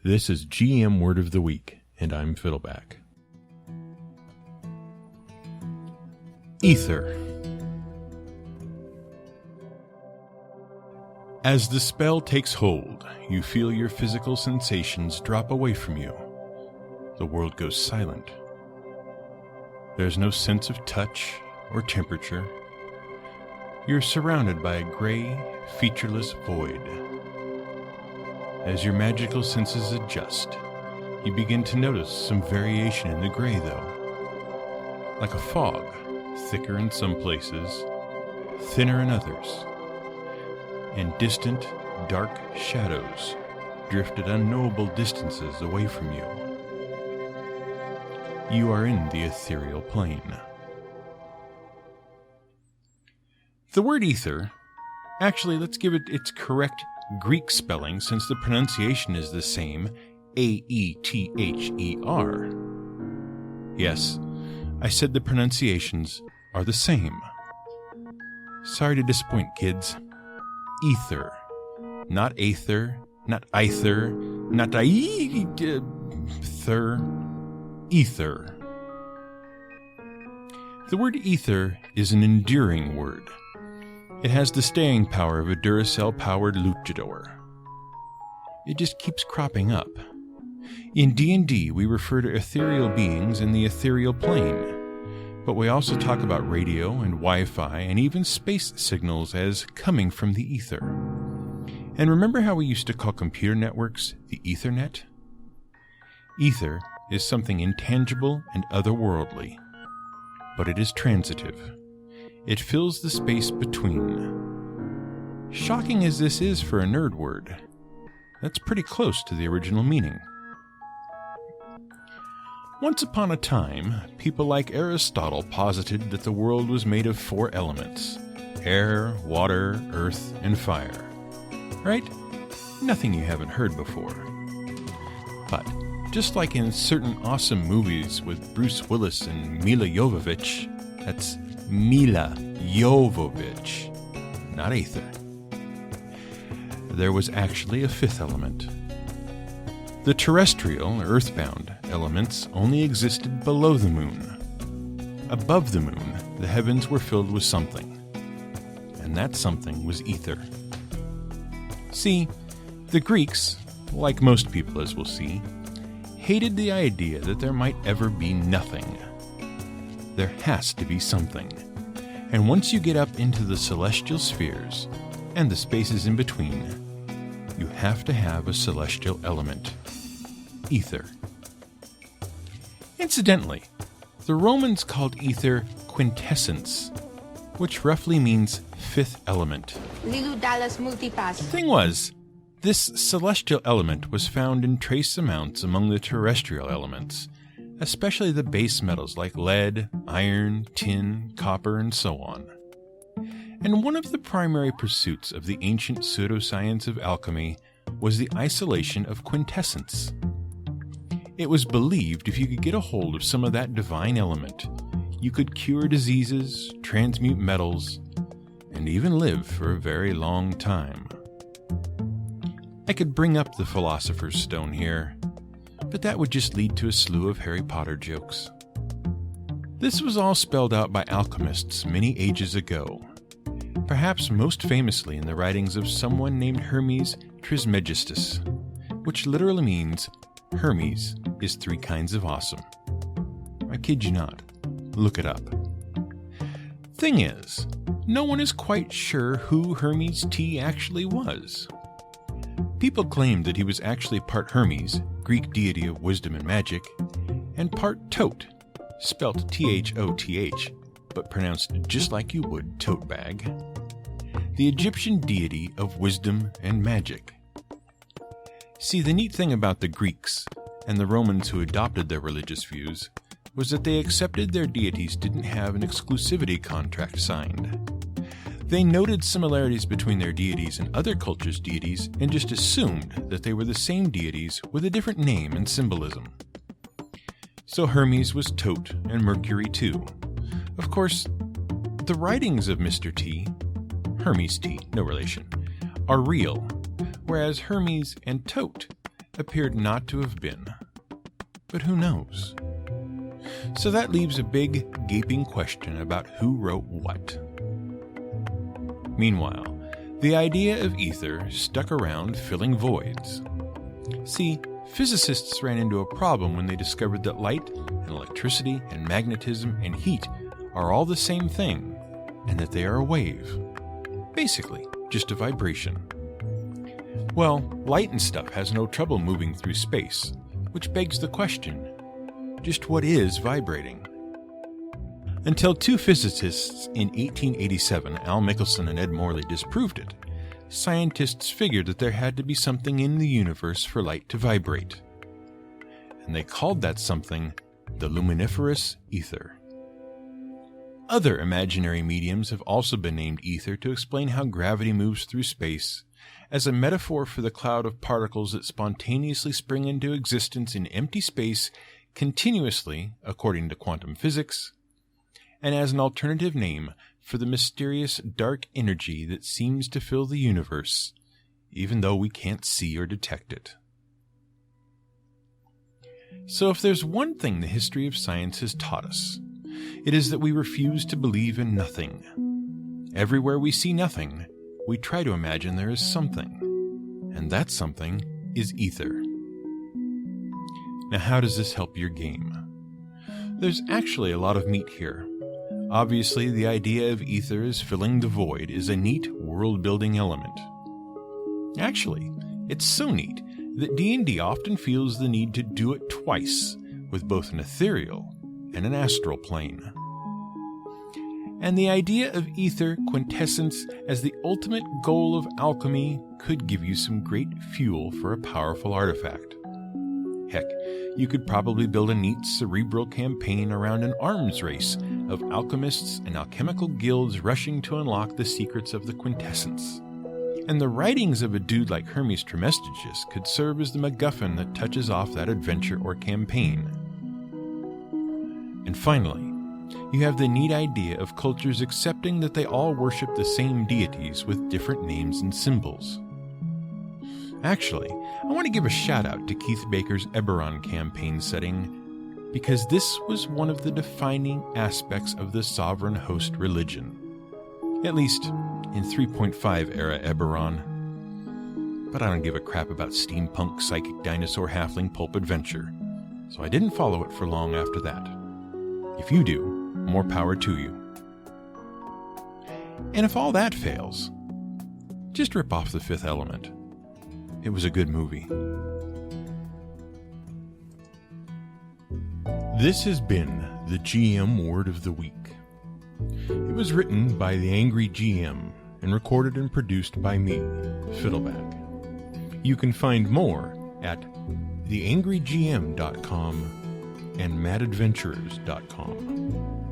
This is GM Word of the Week, and I'm Fiddleback. Ether. As the spell takes hold, you feel your physical sensations drop away from you. The world goes silent. There's no sense of touch or temperature. You're surrounded by a gray, featureless void. As your magical senses adjust, you begin to notice some variation in the gray, though. Like a fog, thicker in some places, thinner in others, and distant, dark shadows drift at unknowable distances away from you. You are in the ethereal plane. The word ether, actually, let's give it its correct Greek spelling since the pronunciation is the same, A-E-T-H-E-R. Yes, I said the pronunciations are the same. Sorry to disappoint, kids. Ether. Not aether, not ether, not ether. Ether. The word ether is an enduring word. It has the staying power of a Duracell-powered luchador. It just keeps cropping up. In D&D, we refer to ethereal beings in the ethereal plane, but we also talk about radio and Wi-Fi and even space signals as coming from the ether. And remember how we used to call computer networks the Ethernet? Ether is something intangible and otherworldly, but it is transitive. It fills the space between. Shocking as this is for a nerd word, that's pretty close to the original meaning. Once upon a time, people like Aristotle posited that the world was made of 4 elements: air, water, earth, and fire. Right? Nothing you haven't heard before. But just like in certain awesome movies with Bruce Willis and Mila Jovovich, that's Mila Jovovich, not Aether. There was actually a 5th element. The terrestrial, earthbound elements only existed below the moon. Above the moon, the heavens were filled with something, and that something was ether. See, the Greeks, like most people as we'll see, hated the idea that there might ever be nothing. There has to be something. And once you get up into the celestial spheres and the spaces in between, you have to have a celestial element. Ether. Incidentally, the Romans called ether quintessence, which roughly means 5th element. Lilu Dallas Multipass. The thing was, this celestial element was found in trace amounts among the terrestrial elements, especially the base metals like lead, iron, tin, copper, and so on. And one of the primary pursuits of the ancient pseudoscience of alchemy was the isolation of quintessence. It was believed if you could get a hold of some of that divine element, you could cure diseases, transmute metals, and even live for a very long time. I could bring up the Philosopher's Stone here, but that would just lead to a slew of Harry Potter jokes. This was all spelled out by alchemists many ages ago, perhaps most famously in the writings of someone named Hermes Trismegistus, which literally means Hermes is 3 kinds of awesome. I kid you not. Look it up. Thing is, no one is quite sure who Hermes T actually was. People claimed that he was actually part Hermes, Greek deity of wisdom and magic, and part Tote, spelt T-H-O-T-H, but pronounced just like you would tote bag, the Egyptian deity of wisdom and magic. See, the neat thing about the Greeks and the Romans who adopted their religious views was that they accepted their deities didn't have an exclusivity contract signed. They noted similarities between their deities and other cultures' deities and just assumed that they were the same deities with a different name and symbolism. So Hermes was Tote and Mercury too. Of course, the writings of Mr. T, Hermes T, no relation, are real, whereas Hermes and Tote appeared not to have been. But who knows? So that leaves a big, gaping question about who wrote what. Meanwhile, the idea of ether stuck around filling voids. See, physicists ran into a problem when they discovered that light and electricity and magnetism and heat are all the same thing, and that they are a wave. Basically, just a vibration. Well, light and stuff has no trouble moving through space, which begs the question, just what is vibrating? Until two physicists in 1887, Al Michelson and Ed Morley, disproved it, scientists figured that there had to be something in the universe for light to vibrate. And they called that something the luminiferous ether. Other imaginary mediums have also been named ether to explain how gravity moves through space, as a metaphor for the cloud of particles that spontaneously spring into existence in empty space continuously, according to quantum physics, and as an alternative name for the mysterious dark energy that seems to fill the universe, even though we can't see or detect it. So if there's one thing the history of science has taught us, it is that we refuse to believe in nothing. Everywhere we see nothing, we try to imagine there is something, and that something is ether. Now, how does this help your game? There's actually a lot of meat here. Obviously, the idea of ether as filling the void is a neat world-building element. Actually, it's so neat that D&D often feels the need to do it twice, with both an ethereal and an astral plane. And the idea of ether quintessence as the ultimate goal of alchemy could give you some great fuel for a powerful artifact. Heck, you could probably build a neat cerebral campaign around an arms race of alchemists and alchemical guilds rushing to unlock the secrets of the quintessence. And the writings of a dude like Hermes Trismegistus could serve as the MacGuffin that touches off that adventure or campaign. And finally, you have the neat idea of cultures accepting that they all worship the same deities with different names and symbols. Actually, I want to give a shout out to Keith Baker's Eberron campaign setting, because this was one of the defining aspects of the sovereign host religion. At least in 3.5 era Eberron. But I don't give a crap about steampunk psychic dinosaur halfling pulp adventure, so I didn't follow it for long after that. If you do, more power to you. And if all that fails, just rip off The Fifth Element. It was a good movie. This has been the GM Word of the Week. It was written by the Angry GM and recorded and produced by me, Fiddleback. You can find more at theangrygm.com and madadventurers.com.